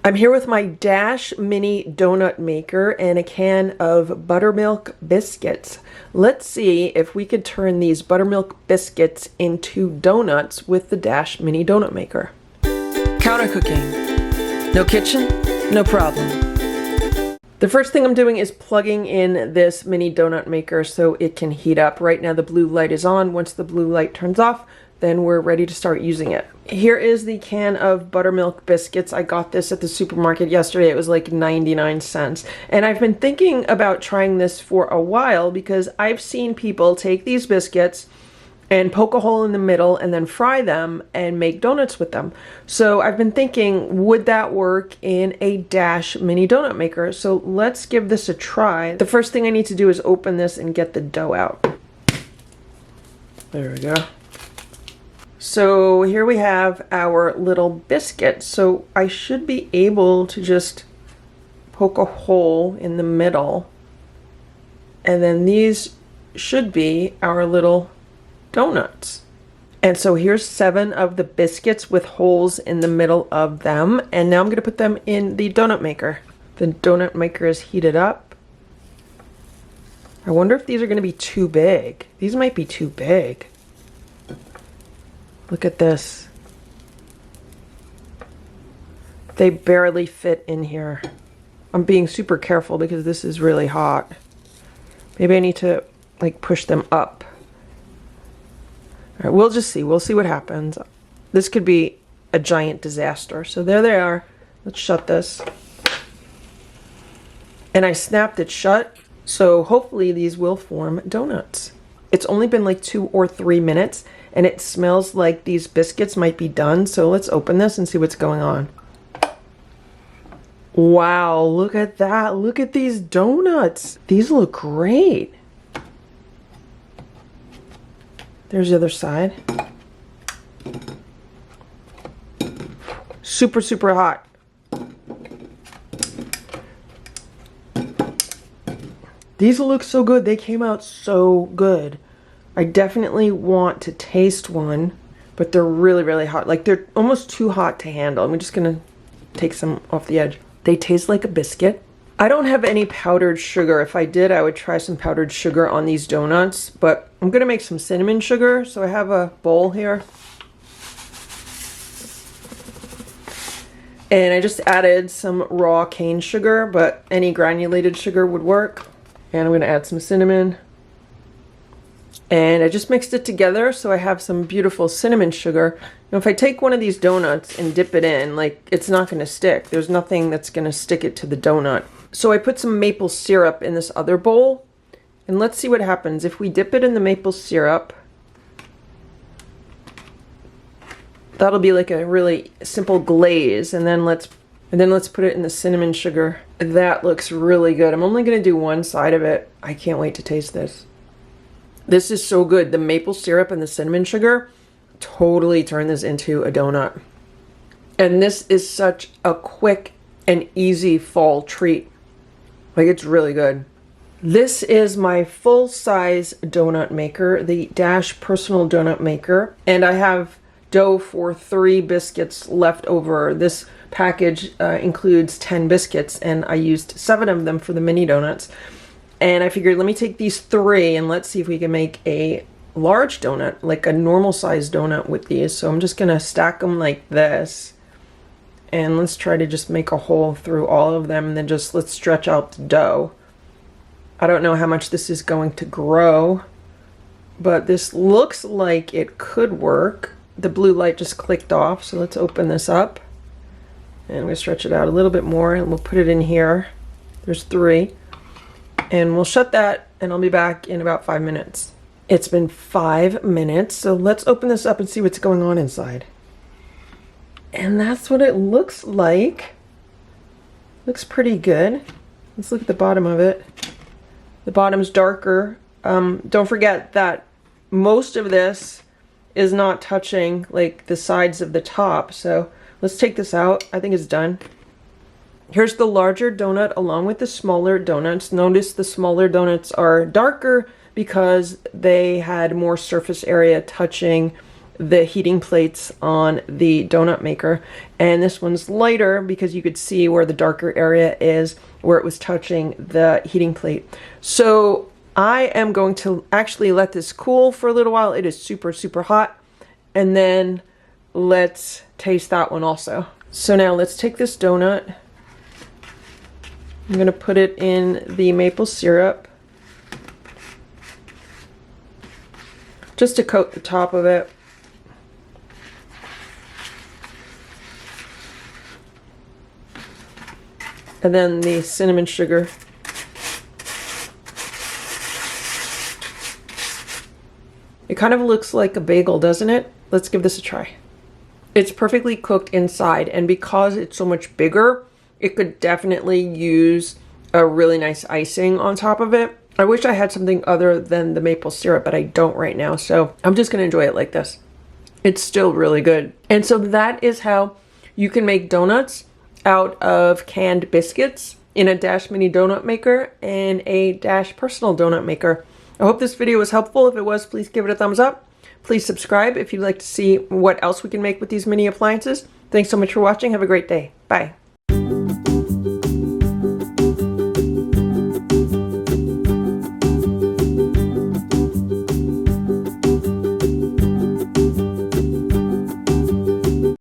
I'm here with my Dash Mini Donut Maker and a can of buttermilk biscuits. Let's see if we could turn these buttermilk biscuits into donuts with the Dash Mini Donut Maker. Counter cooking. No kitchen, no problem. The first thing I'm doing is plugging in this mini donut maker so it can heat up. Right now the blue light is on. Once the blue light turns off, then we're ready to start using it. Here is the can of buttermilk biscuits. I got this at the supermarket yesterday. It was like 99 cents. And I've been thinking about trying this for a while because I've seen people take these biscuits and poke a hole in the middle and then fry them and make donuts with them. So I've been thinking, would that work in a Dash Mini Donut Maker? So let's give this a try. The first thing I need to do is open this and get the dough out. There we go. So here we have our little biscuit. So I should be able to just poke a hole in the middle. And then these should be our little donuts. And so here's 7 of the biscuits with holes in the middle of them. And now I'm going to put them in the donut maker. The donut maker is heated up. I wonder if these are going to be too big. These might be too big. Look at this. They barely fit in here. I'm being super careful because this is really hot. Maybe I need to like push them up. All right, we'll just see. We'll see what happens. This could be a giant disaster. So there they are. Let's shut this. And I snapped it shut. So hopefully these will form donuts. It's only been like 2 or 3 minutes. And it smells like these biscuits might be done. So let's open this and see what's going on. Wow, look at that. Look at these donuts. These look great. There's the other side. Super, super hot. These look so good. They came out so good. I definitely want to taste one, but they're really, really hot. Like they're almost too hot to handle. I'm just gonna take some off the edge. They taste like a biscuit. I don't have any powdered sugar. If I did, I would try some powdered sugar on these donuts, but I'm gonna make some cinnamon sugar. So I have a bowl here. And I just added some raw cane sugar, but any granulated sugar would work. And I'm gonna add some cinnamon. And I just mixed it together so I have some beautiful cinnamon sugar. Now if I take one of these donuts and dip it in, like it's not going to stick. There's nothing that's going to stick it to the donut. So I put some maple syrup in this other bowl. And let's see what happens. If we dip it in the maple syrup, that'll be like a really simple glaze. And then let's put it in the cinnamon sugar. That looks really good. I'm only going to do one side of it. I can't wait to taste this. This is so good. The maple syrup and the cinnamon sugar totally turn this into a donut. And this is such a quick and easy fall treat. Like it's really good. This is my full-size donut maker, the Dash Pesonal Donut Maker. And I have dough for 3 biscuits left over. This package includes 10 biscuits and I used 7 of them for the mini donuts. And I figured, let me take these 3 and let's see if we can make a large donut, like a normal size donut with these. So I'm just going to stack them like this. And let's try to just make a hole through all of them and then just let's stretch out the dough. I don't know how much this is going to grow, but this looks like it could work. The blue light just clicked off, so let's open this up. And I'm going to stretch it out a little bit more and we'll put it in here. There's 3. And we'll shut that and I'll be back in about 5 minutes. It's been 5 minutes, so let's open this up and see what's going on inside. And that's what it looks like. Looks pretty good. Let's look at the bottom of it. The bottom's darker. Don't forget that most of this is not touching like the sides of the top. So let's take this out. I think it's done. Here's the larger donut along with the smaller donuts. Notice the smaller donuts are darker because they had more surface area touching the heating plates on the donut maker, and this one's lighter because you could see where the darker area is where it was touching the heating plate. So I am going to actually let this cool for a little while. It is super, super hot. And then let's taste that one also. So now let's take this donut. I'm going to put it in the maple syrup just to coat the top of it. And then the cinnamon sugar. It kind of looks like a bagel, doesn't it? Let's give this a try. It's perfectly cooked inside, and because it's so much bigger, it could definitely use a really nice icing on top of it. I wish I had something other than the maple syrup, but I don't right now, so I'm just gonna enjoy it like this. It's still really good. And so that is how you can make donuts out of canned biscuits in a Dash Mini Donut Maker and a Dash Personal Donut Maker. I hope this video was helpful. If it was, please give it a thumbs up. Please subscribe if you'd like to see what else we can make with these mini appliances. Thanks so much for watching. Have a great day. Bye.